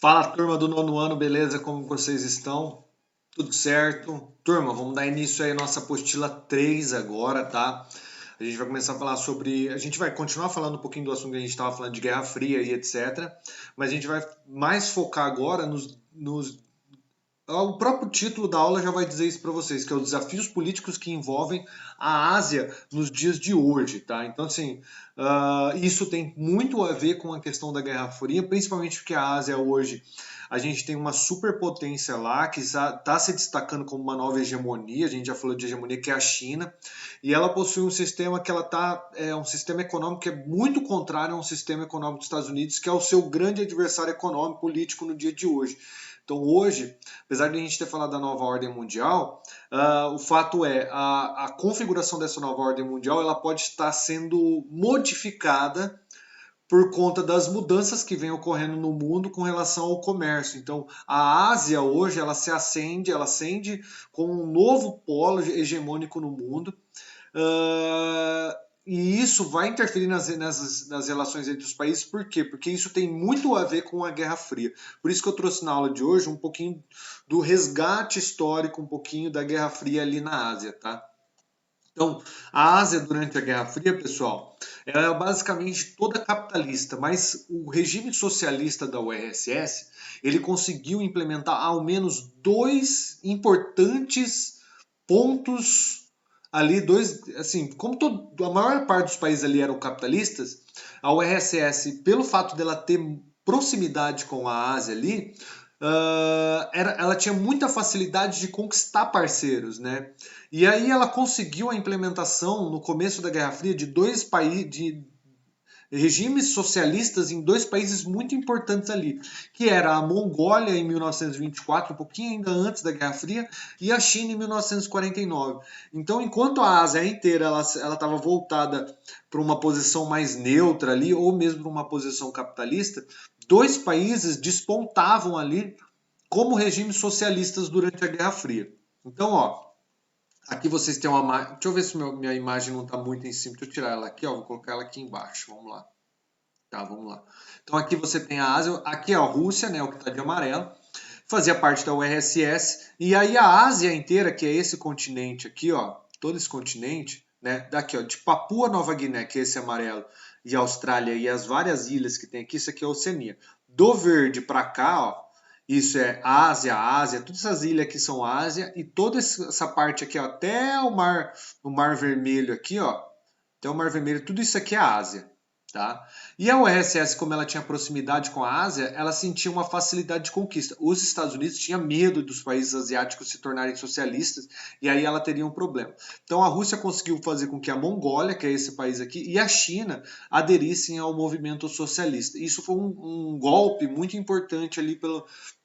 Fala, turma do nono ano, beleza? Como vocês estão? Tudo certo? Turma, vamos dar início aí à nossa apostila 3 agora, tá? A gente vai começar a falar sobre. A gente vai continuar falando um pouquinho do assunto que a gente estava falando de Guerra Fria e etc. Mas a gente vai mais focar agora nos o próprio título da aula já vai dizer isso para vocês, que é os desafios políticos que envolvem a Ásia nos dias de hoje, tá? Então, assim, isso tem muito a ver com a questão da Guerra Fria, principalmente porque a Ásia hoje, a gente tem uma superpotência lá que está se destacando como uma nova hegemonia, a gente já falou de hegemonia, que é a China, e ela possui um sistema que um sistema econômico que é muito contrário a um sistema econômico dos Estados Unidos, que é o seu grande adversário econômico político no dia de hoje. Então, hoje, apesar de a gente ter falado da nova ordem mundial, o fato é a configuração dessa nova ordem mundial ela pode estar sendo modificada por conta das mudanças que vêm ocorrendo no mundo com relação ao comércio. Então, a Ásia hoje ela ascende como um novo polo hegemônico no mundo. E isso vai interferir nas relações entre os países, por quê? Porque isso tem muito a ver com a Guerra Fria. Por isso que eu trouxe na aula de hoje um pouquinho do resgate histórico, um pouquinho da Guerra Fria ali na Ásia, tá? Então, a Ásia durante a Guerra Fria, pessoal, ela é basicamente toda capitalista, mas o regime socialista da URSS, ele conseguiu implementar ao menos dois importantes pontos ali, dois, assim, a maior parte dos países ali eram capitalistas, a URSS, pelo fato dela ter proximidade com a Ásia ali, ela tinha muita facilidade de conquistar parceiros, né? E aí ela conseguiu a implementação no começo da Guerra Fria de dois países, de regimes socialistas em dois países muito importantes ali, que era a Mongólia em 1924, um pouquinho ainda antes da Guerra Fria, e a China em 1949. Então, enquanto a Ásia inteira ela estava voltada para uma posição mais neutra ali, ou mesmo para uma posição capitalista, dois países despontavam ali como regimes socialistas durante a Guerra Fria. Então, ó, aqui vocês têm uma. Deixa eu ver se minha imagem não está muito em cima. Deixa eu tirar ela aqui, ó. Vou colocar ela aqui embaixo. Vamos lá. Tá, vamos lá. Então aqui você tem a Ásia, aqui é a Rússia, né, o que está de amarelo, fazia parte da URSS, e aí a Ásia inteira, que é esse continente aqui, ó, todo esse continente, né, daqui, ó, de Papua Nova Guiné, que é esse amarelo, e Austrália e as várias ilhas que tem aqui, isso aqui é a Oceania. Do verde para cá, ó, isso é Ásia, todas essas ilhas aqui são Ásia, e toda essa parte aqui, ó, até o mar Vermelho aqui, ó, até o Mar Vermelho, tudo isso aqui é Ásia. Tá? E a URSS, como ela tinha proximidade com a Ásia, ela sentia uma facilidade de conquista. Os Estados Unidos tinham medo dos países asiáticos se tornarem socialistas e aí ela teria um problema. Então a Rússia conseguiu fazer com que a Mongólia, que é esse país aqui, e a China aderissem ao movimento socialista. Isso foi um golpe muito importante ali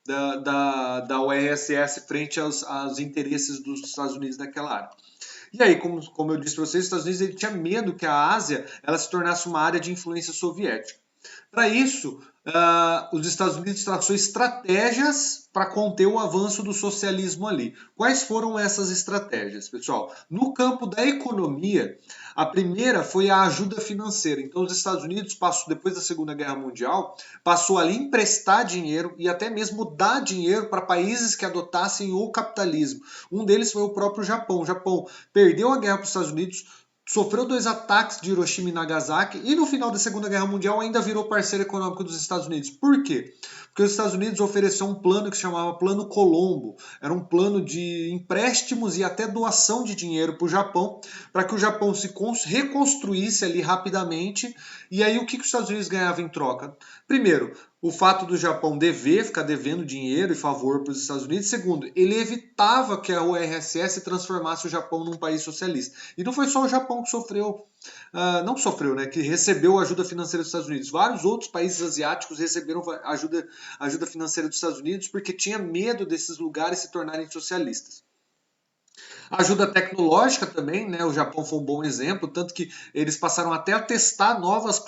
da URSS frente aos interesses dos Estados Unidos naquela área. E aí, como eu disse para vocês, os Estados Unidos ele tinha medo que a Ásia ela se tornasse uma área de influência soviética. Para isso, os Estados Unidos traçou estratégias para conter o avanço do socialismo ali. Quais foram essas estratégias, pessoal? No campo da economia, a primeira foi a ajuda financeira. Então, os Estados Unidos, depois da Segunda Guerra Mundial, passou ali a emprestar dinheiro e até mesmo dar dinheiro para países que adotassem o capitalismo. Um deles foi o próprio Japão. O Japão perdeu a guerra para os Estados Unidos, sofreu dois ataques de Hiroshima e Nagasaki e no final da Segunda Guerra Mundial ainda virou parceiro econômico dos Estados Unidos. Por quê? Porque os Estados Unidos ofereceu um plano que se chamava Plano Colombo. Era um plano de empréstimos e até doação de dinheiro para o Japão, para que o Japão se reconstruísse ali rapidamente. E aí o que os Estados Unidos ganhavam em troca? Primeiro, o fato do Japão ficar devendo dinheiro e favor para os Estados Unidos. Segundo, ele evitava que a URSS transformasse o Japão num país socialista. E não foi só o Japão que sofreu, não sofreu, né, que recebeu ajuda financeira dos Estados Unidos. Vários outros países asiáticos receberam ajuda financeira dos Estados Unidos porque tinha medo desses lugares se tornarem socialistas. Ajuda tecnológica também, né? O Japão foi um bom exemplo, tanto que eles passaram até a testar novas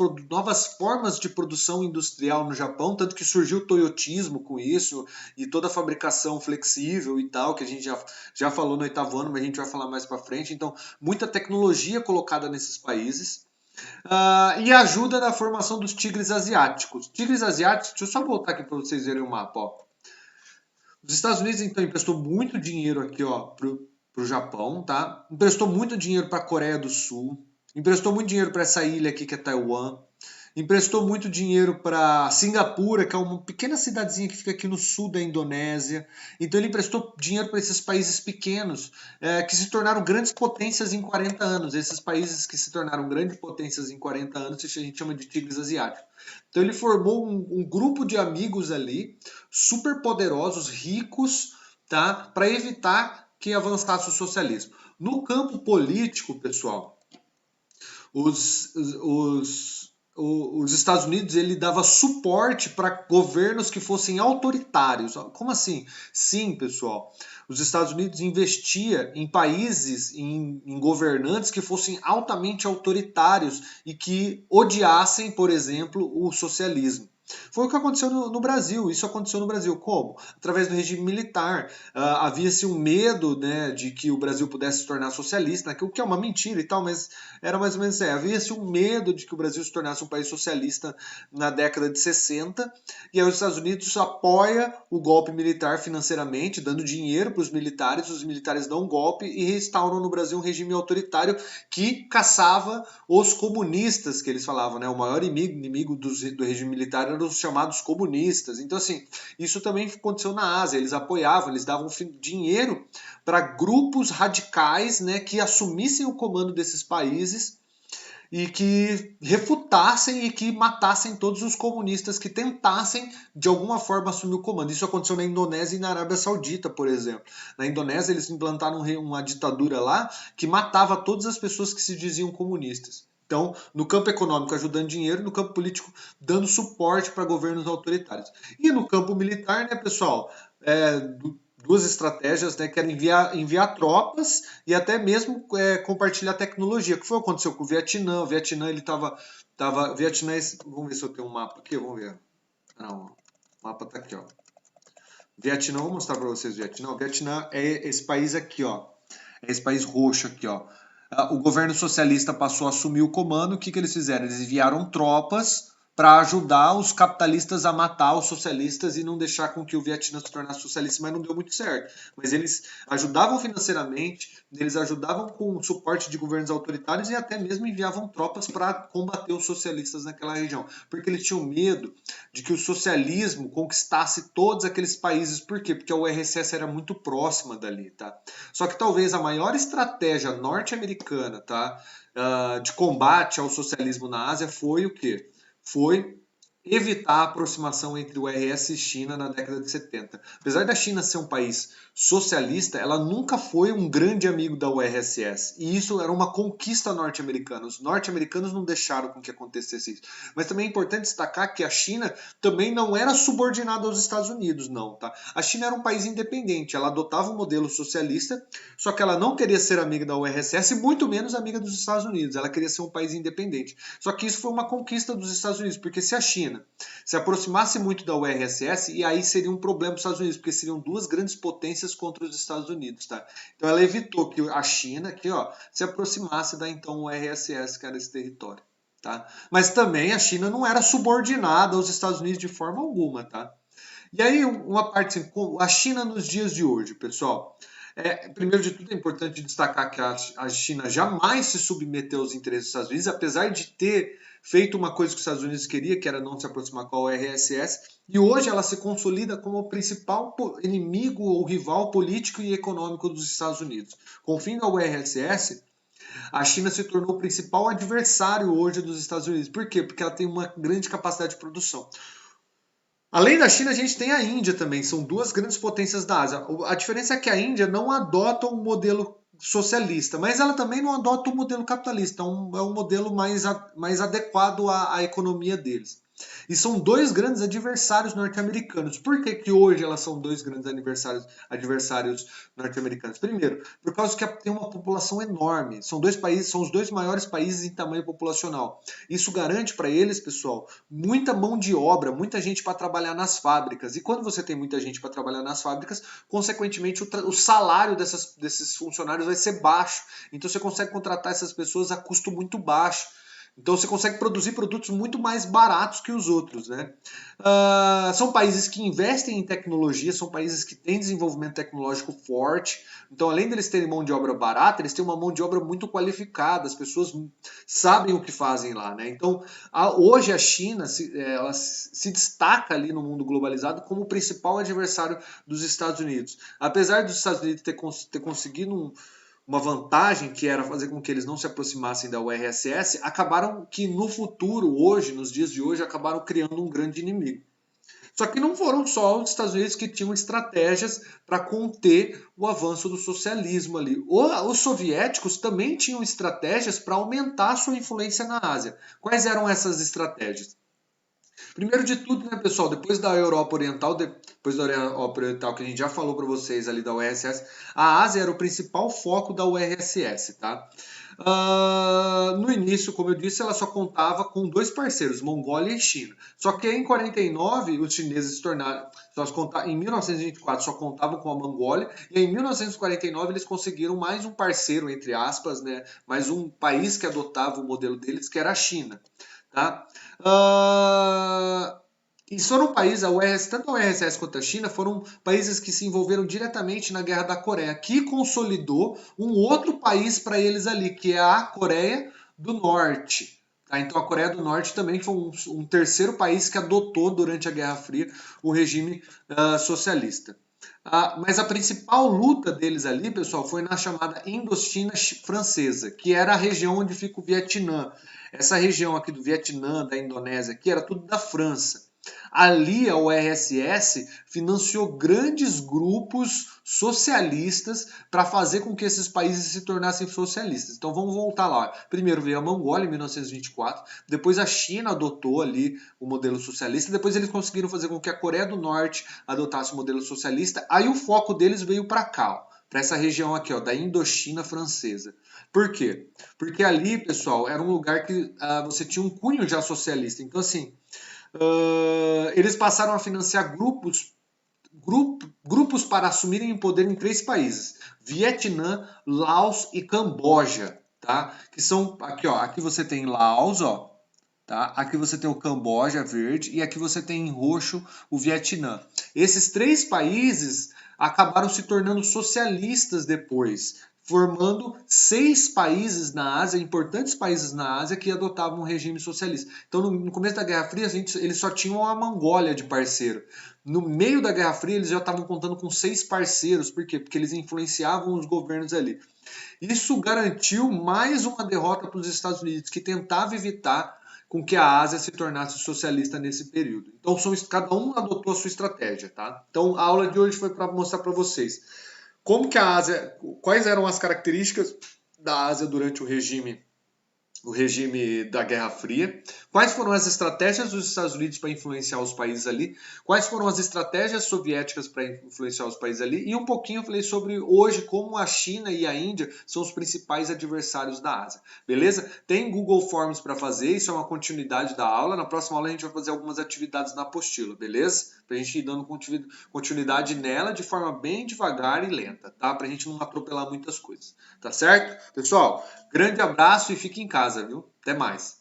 formas de produção industrial no Japão, tanto que surgiu o toyotismo com isso, e toda a fabricação flexível e tal, que a gente já falou no oitavo ano, mas a gente vai falar mais para frente. Então, muita tecnologia colocada nesses países. E ajuda na formação dos tigres asiáticos. Tigres asiáticos, deixa eu só voltar aqui para vocês verem o mapa. Ó. Os Estados Unidos, então, emprestou muito dinheiro aqui para o Japão, tá? Emprestou muito dinheiro para a Coreia do Sul, emprestou muito dinheiro para essa ilha aqui que é Taiwan, emprestou muito dinheiro para Singapura, que é uma pequena cidadezinha que fica aqui no sul da Indonésia. Então ele emprestou dinheiro para esses países pequenos, que se tornaram grandes potências em 40 anos. Esses países que se tornaram grandes potências em 40 anos, a gente chama de tigres asiáticos. Então ele formou um grupo de amigos ali, super poderosos, ricos, tá? Para evitar que avançasse o socialismo. No campo político, pessoal, os Estados Unidos ele dava suporte para governos que fossem autoritários. Como assim? Sim, pessoal. Os Estados Unidos investia em países, em governantes que fossem altamente autoritários e que odiassem, por exemplo, o socialismo. Foi o que aconteceu no Brasil. Isso aconteceu no Brasil. Como? Através do regime militar. Havia-se um medo, né, de que o Brasil pudesse se tornar socialista, o que é uma mentira e tal, mas era mais ou menos isso. Havia-se um medo de que o Brasil se tornasse um país socialista na década de 60. E aí os Estados Unidos apoia o golpe militar financeiramente, dando dinheiro para os militares dão um golpe e restauram no Brasil um regime autoritário que caçava os comunistas, que eles falavam, né? O maior inimigo do regime militar eram os chamados comunistas. Então, assim, isso também aconteceu na Ásia. Eles apoiavam, eles davam dinheiro para grupos radicais, né, que assumissem o comando desses países e que refutassem e que matassem todos os comunistas que tentassem de alguma forma assumir o comando. Isso aconteceu na Indonésia e na Arábia Saudita, por exemplo. Na Indonésia eles implantaram uma ditadura lá que matava todas as pessoas que se diziam comunistas. Então, no campo econômico, ajudando dinheiro, no campo político, dando suporte para governos autoritários. E no campo militar, né, pessoal, duas estratégias, né, que era enviar tropas e até mesmo compartilhar tecnologia, que foi o que aconteceu com o Vietnã. O Vietnã, ele Vietnã, vamos ver se eu tenho um mapa aqui, vamos ver. Não, o mapa tá aqui, ó. Vietnã, vou mostrar para vocês o Vietnã. O Vietnã é esse país aqui, ó. É esse país roxo aqui, ó. O governo socialista passou a assumir o comando. O que, que eles fizeram? Eles enviaram tropas para ajudar os capitalistas a matar os socialistas e não deixar com que o Vietnã se tornasse socialista, mas não deu muito certo. Mas eles ajudavam financeiramente, eles ajudavam com suporte de governos autoritários e até mesmo enviavam tropas para combater os socialistas naquela região, porque eles tinham medo de que o socialismo conquistasse todos aqueles países. Por quê? Porque a URSS era muito próxima dali, tá? Só que talvez a maior estratégia norte-americana, tá, de combate ao socialismo na Ásia foi o quê? Foi evitar a aproximação entre o RS e China na década de 70. Apesar da China ser um país socialista, ela nunca foi um grande amigo da URSS. E isso era uma conquista norte-americana. Os norte-americanos não deixaram com que acontecesse isso. Mas também é importante destacar que a China também não era subordinada aos Estados Unidos, não. Tá? A China era um país independente. Ela adotava um modelo socialista, só que ela não queria ser amiga da URSS e muito menos amiga dos Estados Unidos. Ela queria ser um país independente. Só que isso foi uma conquista dos Estados Unidos, porque se a China se aproximasse muito da URSS, e aí seria um problema para os Estados Unidos, porque seriam duas grandes potências contra os Estados Unidos, tá? Então ela evitou que a China, aqui, ó, se aproximasse da então URSS, que era esse território, tá? Mas também a China não era subordinada aos Estados Unidos de forma alguma, tá? E aí uma parte assim, a China nos dias de hoje, pessoal. Primeiro de tudo, é importante destacar que a China jamais se submeteu aos interesses dos Estados Unidos, apesar de ter feito uma coisa que os Estados Unidos queria, que era não se aproximar com a URSS, e hoje ela se consolida como o principal inimigo ou rival político e econômico dos Estados Unidos. Com o fim da URSS, a China se tornou o principal adversário hoje dos Estados Unidos. Por quê? Porque ela tem uma grande capacidade de produção. Além da China, a gente tem a Índia também, são duas grandes potências da Ásia. A diferença é que a Índia não adota um modelo socialista, mas ela também não adota um modelo capitalista, é um modelo mais adequado à economia deles. E são dois grandes adversários norte-americanos. Por que, que hoje elas são dois grandes adversários norte-americanos? Primeiro, por causa que tem uma população enorme. São os dois maiores países em tamanho populacional. Isso garante para eles, pessoal, muita mão de obra, muita gente para trabalhar nas fábricas. E quando você tem muita gente para trabalhar nas fábricas, consequentemente o salário desses funcionários vai ser baixo. Então você consegue contratar essas pessoas a custo muito baixo. Então você consegue produzir produtos muito mais baratos que os outros, né? São países que investem em tecnologia, são países que têm desenvolvimento tecnológico forte. Então, além deles terem mão de obra barata, eles têm uma mão de obra muito qualificada. As pessoas sabem o que fazem lá, né? Então, hoje a China ela se destaca ali no mundo globalizado como o principal adversário dos Estados Unidos. Apesar dos Estados Unidos ter conseguido uma vantagem que era fazer com que eles não se aproximassem da URSS, acabaram que no futuro, hoje, nos dias de hoje, acabaram criando um grande inimigo. Só que não foram só os Estados Unidos que tinham estratégias para conter o avanço do socialismo ali. Os soviéticos também tinham estratégias para aumentar a sua influência na Ásia. Quais eram essas estratégias? Primeiro de tudo, né, pessoal, depois da Europa Oriental, depois da Europa Oriental que a gente já falou para vocês ali da URSS, a Ásia era o principal foco da URSS, tá? No início, como eu disse, ela só contava com dois parceiros, Mongólia e China. Só que em 49 os chineses se tornaram, em 1924 só contavam com a Mongólia e em 1949 eles conseguiram mais um parceiro, entre aspas, né, mais um país que adotava o modelo deles, que era a China. Tá? E foram países, tanto a URSS quanto a China, foram países que se envolveram diretamente na Guerra da Coreia, que consolidou um outro país para eles ali, que é a Coreia do Norte. Tá? Então a Coreia do Norte também foi um terceiro país que adotou durante a Guerra Fria o regime socialista. Mas a principal luta deles ali, pessoal, foi na chamada Indochina Francesa, que era a região onde fica o Vietnã. Essa região aqui do Vietnã, da Indonésia, aqui era tudo da França. Ali a URSS financiou grandes grupos socialistas para fazer com que esses países se tornassem socialistas. Então vamos voltar lá. Primeiro veio a Mongólia em 1924, depois a China adotou ali o modelo socialista, depois eles conseguiram fazer com que a Coreia do Norte adotasse o modelo socialista. Aí o foco deles veio para cá, para essa região aqui, ó, da Indochina Francesa. Por quê? Porque ali, pessoal, era um lugar que você tinha um cunho já socialista. Então, assim, eles passaram a financiar grupos para assumirem o poder em 3 países: Vietnã, Laos e Camboja, tá? Que são aqui, ó, aqui você tem Laos, ó, tá? Aqui você tem o Camboja verde e aqui você tem em roxo o Vietnã. Esses 3 países acabaram se tornando socialistas depois, formando 6 países na Ásia, importantes países na Ásia, que adotavam um regime socialista. Então, no começo da Guerra Fria, eles só tinham a Mongólia de parceiro. No meio da Guerra Fria, eles já estavam contando com 6 parceiros. Por quê? Porque eles influenciavam os governos ali. Isso garantiu mais uma derrota para os Estados Unidos, que tentava evitar com que a Ásia se tornasse socialista nesse período. Então, cada um adotou a sua estratégia, tá? Então, a aula de hoje foi para mostrar para vocês como que a Ásia, quais eram as características da Ásia durante o regime da Guerra Fria, quais foram as estratégias dos Estados Unidos para influenciar os países ali, quais foram as estratégias soviéticas para influenciar os países ali, e um pouquinho eu falei sobre hoje como a China e a Índia são os principais adversários da Ásia, beleza? Tem Google Forms para fazer, isso é uma continuidade da aula, na próxima aula a gente vai fazer algumas atividades na apostila, beleza? Para a gente ir dando continuidade nela de forma bem devagar e lenta, tá? Para a gente não atropelar muitas coisas, tá certo? Pessoal, grande abraço e fique em casa, viu? Até mais.